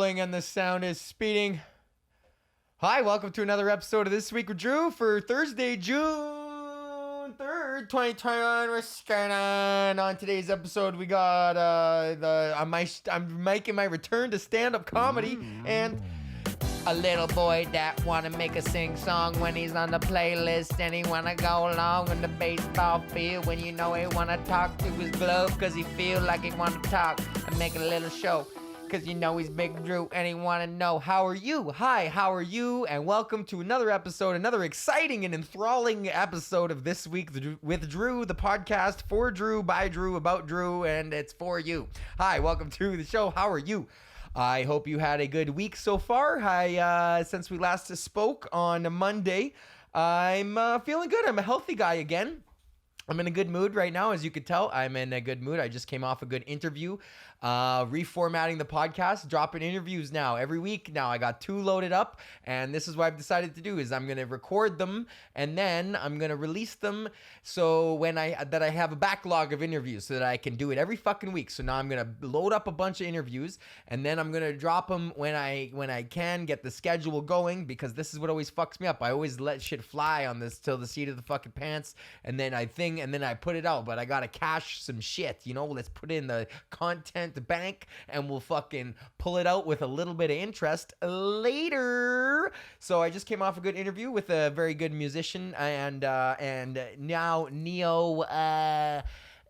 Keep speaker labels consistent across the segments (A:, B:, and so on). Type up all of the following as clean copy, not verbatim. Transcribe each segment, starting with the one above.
A: rolling and the sound is speeding. Hi, welcome to another episode of This Week with Drew for Thursday, June 3rd, 2021. We're starting on today's episode. We got I'm making my return to stand-up comedy and a little boy that wanna make a sing song when he's on the playlist, and he wanna go along in the baseball field when you know he wanna talk to his glove cause he feel like he wanna talk and make a little show cause you know he's Big Drew and he wanna know how are you? Hi, how are you? And welcome to another episode, another exciting and enthralling episode of This Week with Drew, the podcast for Drew, by Drew, about Drew, and it's for you. Hi, welcome to the show. How are you? I hope you had a good week so far. Since we last spoke on Monday, I'm feeling good. I'm a healthy guy again. I'm in a good mood right now. As you could tell, I'm in a good mood. I just came off a good interview, reformatting the podcast, dropping interviews now every week. Now I got 2 loaded up, and this is what I've decided to do is I'm going to record them and then I'm going to release them so when I have a backlog of interviews so that I can do it every fucking week. So now I'm going to load up a bunch of interviews and then I'm going to drop them when I can get the schedule going, because this is what always fucks me up. I always let shit fly on this till the seat of the fucking pants, and then I put it out, but I gotta cache some shit, you know. Let's put in the content bank and we'll fucking pull it out with a little bit of interest later. So I just came off a good interview with a very good musician and now neo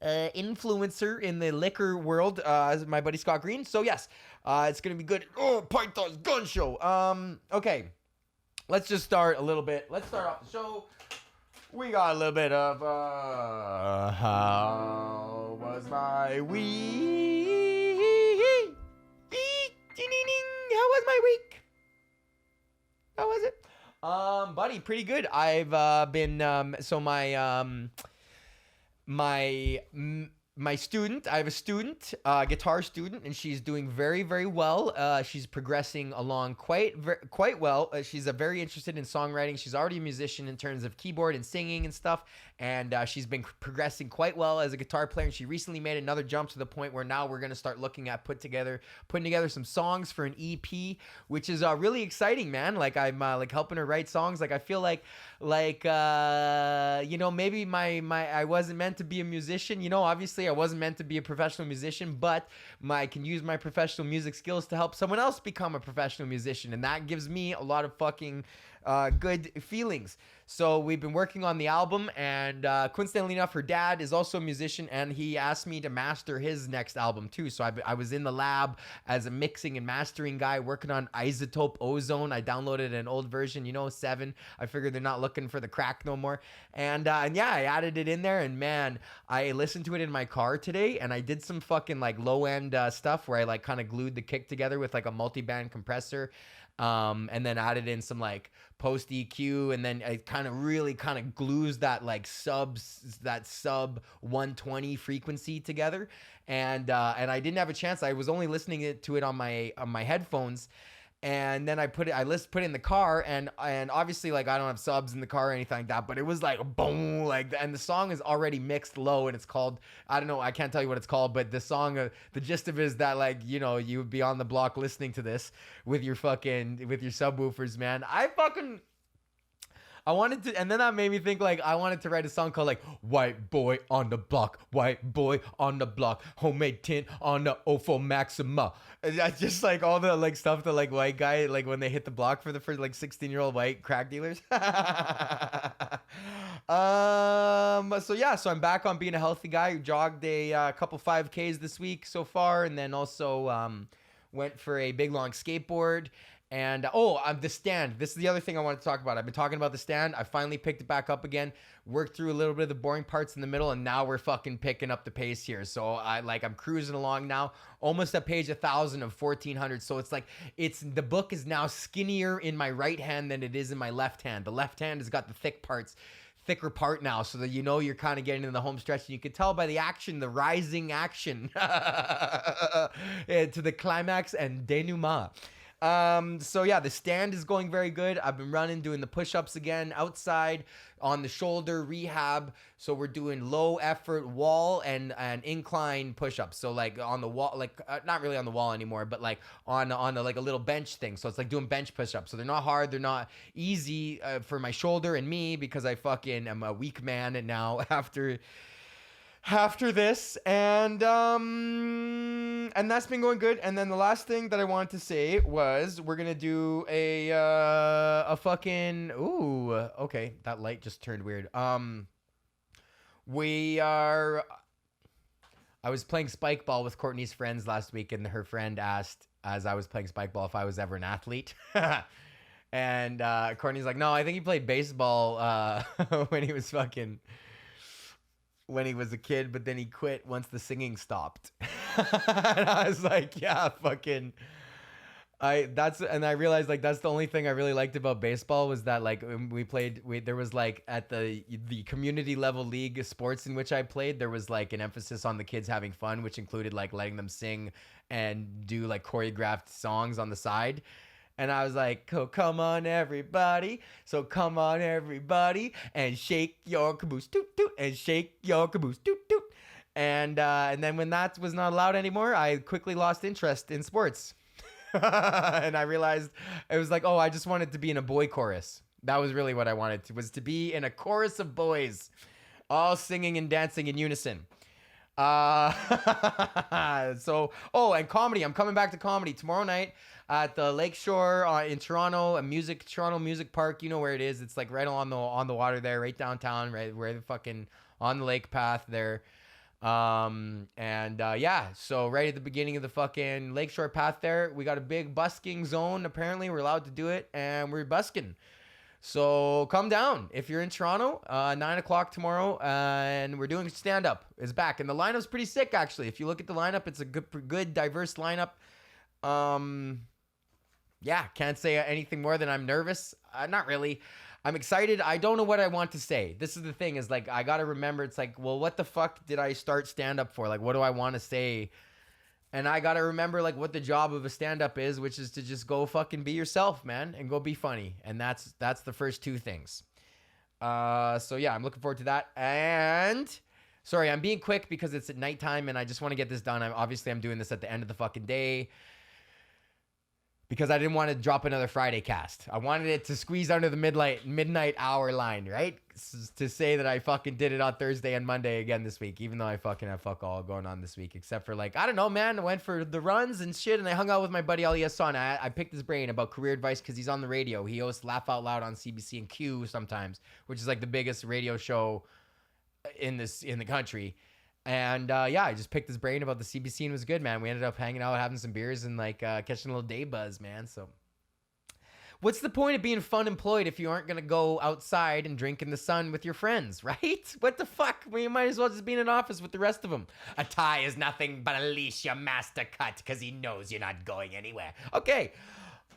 A: influencer in the liquor world, my buddy Scott Green. So yes, it's gonna be good. Python's Gun Show. Okay, let's just start a little bit. Let's start off the show. We got a little bit of, how was my week? How was my week? How was it? Buddy, pretty good. I've been, my student, I have a student, guitar student, and she's doing very, very well. She's progressing along quite well. She's very interested in songwriting. She's already a musician in terms of keyboard and singing and stuff, and she's been progressing quite well as a guitar player. And she recently made another jump to the point where now we're going to start looking at putting together some songs for an EP, which is really exciting, man. Like I'm like helping her write songs. Like I feel like you know, maybe I wasn't meant to be a musician. You know, obviously I wasn't meant to be a professional musician, but I can use my professional music skills to help someone else become a professional musician, and that gives me a lot of fucking good feelings. So we've been working on the album, and coincidentally enough, her dad is also a musician, and he asked me to master his next album too. So I was in the lab as a mixing and mastering guy working on Isotope Ozone. I downloaded an old version, 7. I figured they're not looking for the crack no more. And yeah, I added it in there, and man, I listened to it in my car today, and I did some fucking like low end stuff where I like kind of glued the kick together with like a multi-band compressor. And then added in some like post EQ, and then it kind of glues that like sub 120 frequency together. And I didn't have a chance. I was only listening to it on my headphones. And then I put it in the car, and obviously like I don't have subs in the car or anything like that, but it was like boom, like, and the song is already mixed low, and it's called, I don't know, I can't tell you what it's called, but the song, the gist of it is that like, you would be on the block listening to this with your subwoofers, man. I wanted to, and then that made me think like I wanted to write a song called like White Boy on the Block, White Boy on the Block, homemade tint on the Ofo Maxima. And that's just like all the like stuff that like white guy, like when they hit the block for the first like 16-year-old white crack dealers. So I'm back on being a healthy guy. Jogged a couple 5Ks this week so far, and then also went for a big long skateboard. And the stand. This is the other thing I want to talk about. I've been talking about the stand. I finally picked it back up again. Worked through a little bit of the boring parts in the middle, and now we're fucking picking up the pace here. So I'm cruising along now, almost at page 1,000 of 1,400. So it's like the book is now skinnier in my right hand than it is in my left hand. The left hand has got the thicker part now, so that you're kind of getting in the home stretch, and you can tell by the action, the rising action to the climax and denouement. So yeah, the stand is going very good. I've been running, doing the push-ups again outside on the shoulder rehab. So we're doing low effort wall and incline push-ups. So like on the wall, like not really on the wall anymore, but like on like a little bench thing. So it's like doing bench push-ups. So they're not hard, they're not easy for my shoulder and me because I fucking am a weak man and now after this, and that's been going good. And then the last thing that I wanted to say was we're gonna do a fucking okay, that light just turned weird. I was playing spike ball with Courtney's friends last week, and her friend asked, as I was playing spike ball, if I was ever an athlete. And Courtney's like, no, I think he played baseball when he was a kid, but then he quit once the singing stopped. And I was like, yeah, fucking. I realized like that's the only thing I really liked about baseball was that like there was like at the community level league sports in which I played, there was like an emphasis on the kids having fun, which included like letting them sing and do like choreographed songs on the side. And I was like, oh, come on, everybody. So come on, everybody, and shake your caboose, toot, toot, and shake your caboose, toot, toot. And then when that was not allowed anymore, I quickly lost interest in sports. And I realized it was like, oh, I just wanted to be in a boy chorus. That was really what I wanted was to be in a chorus of boys, all singing and dancing in unison. And comedy. I'm coming back to comedy tomorrow night at the Lakeshore in Toronto, Toronto Music Park. You know where it is. It's like right on the water there, right downtown, right where the fucking on the lake path there. So right at the beginning of the fucking Lakeshore path there, we got a big busking zone. Apparently we're allowed to do it, and we're busking. So come down if you're in Toronto, 9:00 tomorrow, and we're doing stand-up. It's back, and the lineup's pretty sick, actually. If you look at the lineup, it's a good diverse lineup. Can't say anything more than I'm nervous. Not really. I'm excited. I don't know what I want to say. This is the thing, is like I gotta remember. It's like, well, what the fuck did I start stand-up for? Like, what do I want to say? And I gotta remember like what the job of a stand-up is, which is to just go fucking be yourself, man, and go be funny. And that's the first two things. I'm looking forward to that. And sorry, I'm being quick because it's at nighttime and I just want to get this done. I'm doing this at the end of the fucking day because I didn't want to drop another Friday cast. I wanted it to squeeze under the midnight hour line, right? To say that I fucking did it on Thursday and Monday again this week, even though I fucking have fuck all going on this week, except for like, I don't know, man. I went for the runs and shit, and I hung out with my buddy Ali Hassan. I picked his brain about career advice because he's on the radio. He hosts Laugh Out Loud on CBC and Q sometimes, which is like the biggest radio show in the country. And I just picked his brain about the CBC and it was good, man. We ended up hanging out, having some beers, and like catching a little day buzz, man. So what's the point of being fun employed if you aren't going to go outside and drink in the sun with your friends, right? What the fuck? We might as well just be in an office with the rest of them. A tie is nothing but a leash your master cut because he knows you're not going anywhere. Okay.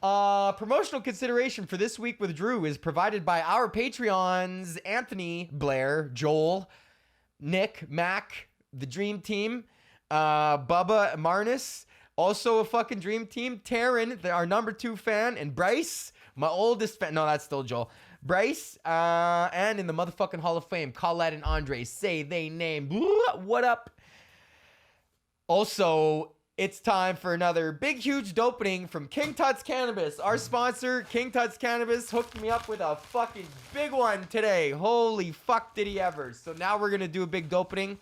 A: Promotional consideration for This Week with Drew is provided by our Patreons, Anthony, Blair, Joel, Nick, Mac, the Dream Team, Bubba Marnus, also a fucking Dream Team, Taryn, our number 2 fan, and Bryce, my oldest fan. No, that's still Joel. Bryce, and in the motherfucking Hall of Fame, Colette and Andre, say they name. What up? Also, it's time for another big, huge dopening from King Tut's Cannabis. Our sponsor, King Tut's Cannabis, hooked me up with a fucking big one today. Holy fuck did he ever. So now we're going to do a big dopening.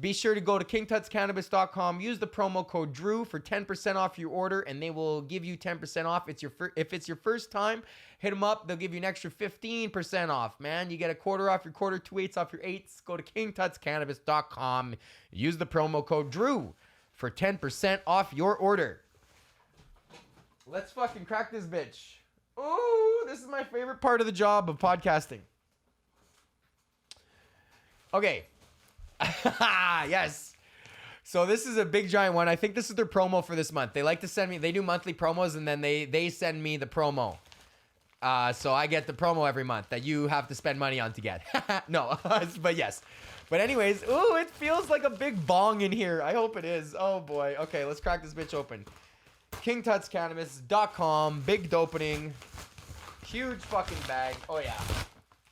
A: Be sure to go to kingtutscannabis.com. Use the promo code Drew for 10% off your order, and they will give you 10% off. If it's your first time, hit them up. They'll give you an extra 15% off, man. You get a quarter off your quarter, 2/8 off your 8s. Go to kingtutscannabis.com. Use the promo code Drew for 10% off your order. Let's fucking crack this bitch. Ooh, this is my favorite part of the job of podcasting. Okay. Yes. So this is a big giant one. I think this is their promo for this month. They like to send me, they do monthly promos and then they send me the promo. So I get the promo every month that you have to spend money on to get. No, but yes. But anyways, ooh, it feels like a big bong in here. I hope it is. Oh boy. Okay, let's crack this bitch open. KingTutsCannabis.com. Big dopening. Huge fucking bag. Oh, yeah.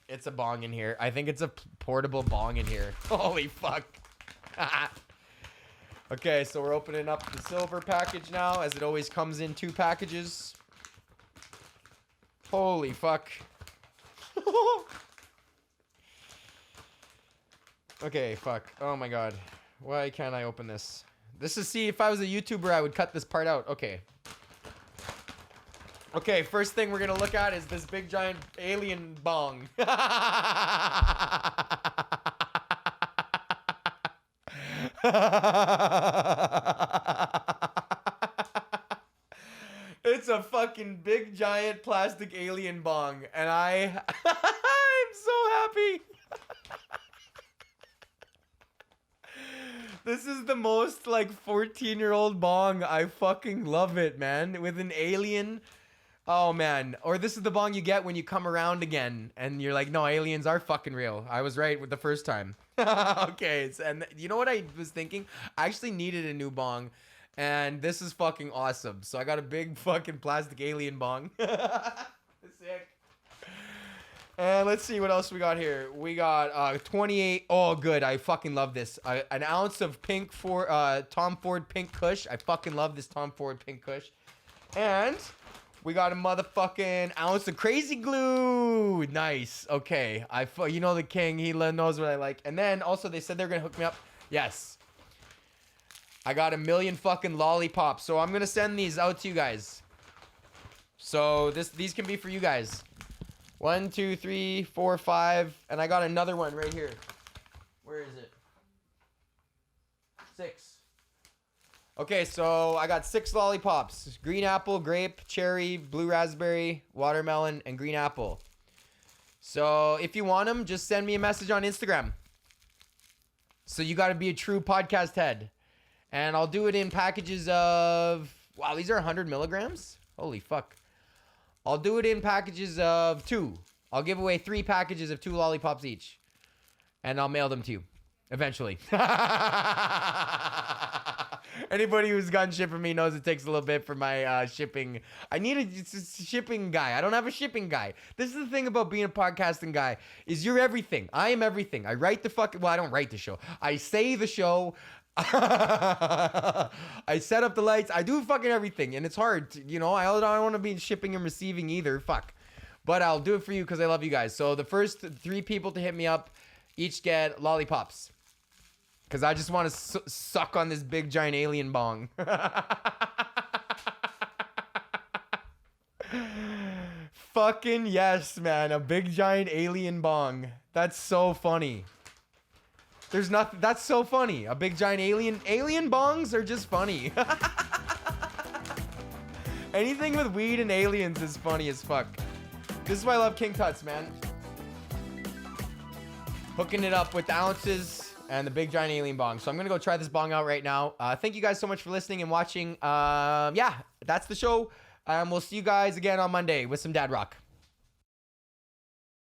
A: It's a bong in here. I think it's a portable bong in here. Holy fuck. Okay, so we're opening up the silver package now, as it always comes in 2 packages. Holy fuck. Okay, fuck. Oh my god. Why can't I open this? This is, see, if I was a YouTuber, I would cut this part out. Okay. Okay, first thing we're gonna look at is this big giant alien bong. It's a fucking big giant plastic alien bong, and I'm so happy. This is the most like 14-year-old bong. I fucking love it, man. With an alien. Oh man. Or this is the bong you get when you come around again and you're like, no, aliens are fucking real. I was right with the first time. Okay. And you know what I was thinking? I actually needed a new bong, and this is fucking awesome. So I got a big fucking plastic alien bong. Sick. And let's see what else we got here. We got 28. Oh, good. I fucking love this. An ounce of pink for Tom Ford Pink Kush. I fucking love this Tom Ford Pink Kush. And we got a motherfucking ounce of crazy glue. Nice. Okay. You know the king. He knows what I like. And then also they said they're gonna hook me up. Yes. I got 1 million fucking lollipops. So I'm gonna send these out to you guys. So these can be for you guys. 1, 2, 3, 4, 5, and I got another one right here. Where is it? 6. Okay, so I got 6 lollipops. Green apple, grape, cherry, blue raspberry, watermelon, and green apple. So if you want them, just send me a message on Instagram. So you got to be a true podcast head. And I'll do it in packages of... Wow, these are 100 milligrams? Holy fuck. I'll do it in packages of 2. I'll give away 3 packages of 2 lollipops each. And I'll mail them to you. Eventually. Anybody who's gotten shit from me knows it takes a little bit for my shipping. I need a shipping guy. I don't have a shipping guy. This is the thing about being a podcasting guy, is you're everything. I am everything. I write the fucking... Well, I don't write the show. I say the show. I set up the lights. I do fucking everything, and it's hard to, you know. I don't want to be shipping and receiving either. Fuck. But I'll do it for you because I love you guys. So the first 3 people to hit me up each get lollipops, because I just want to suck on this big giant alien bong. Fucking yes, man. A big giant alien bong. That's so funny. There's nothing. That's so funny. A big giant alien bongs are just funny. Anything with weed and aliens is funny as fuck. This is why I love King Tuts, man. Hooking it up with the ounces and the big giant alien bong. So I'm gonna go try this bong out right now. Thank you guys so much for listening and watching. Yeah, that's the show. We'll see you guys again on Monday with some dad rock.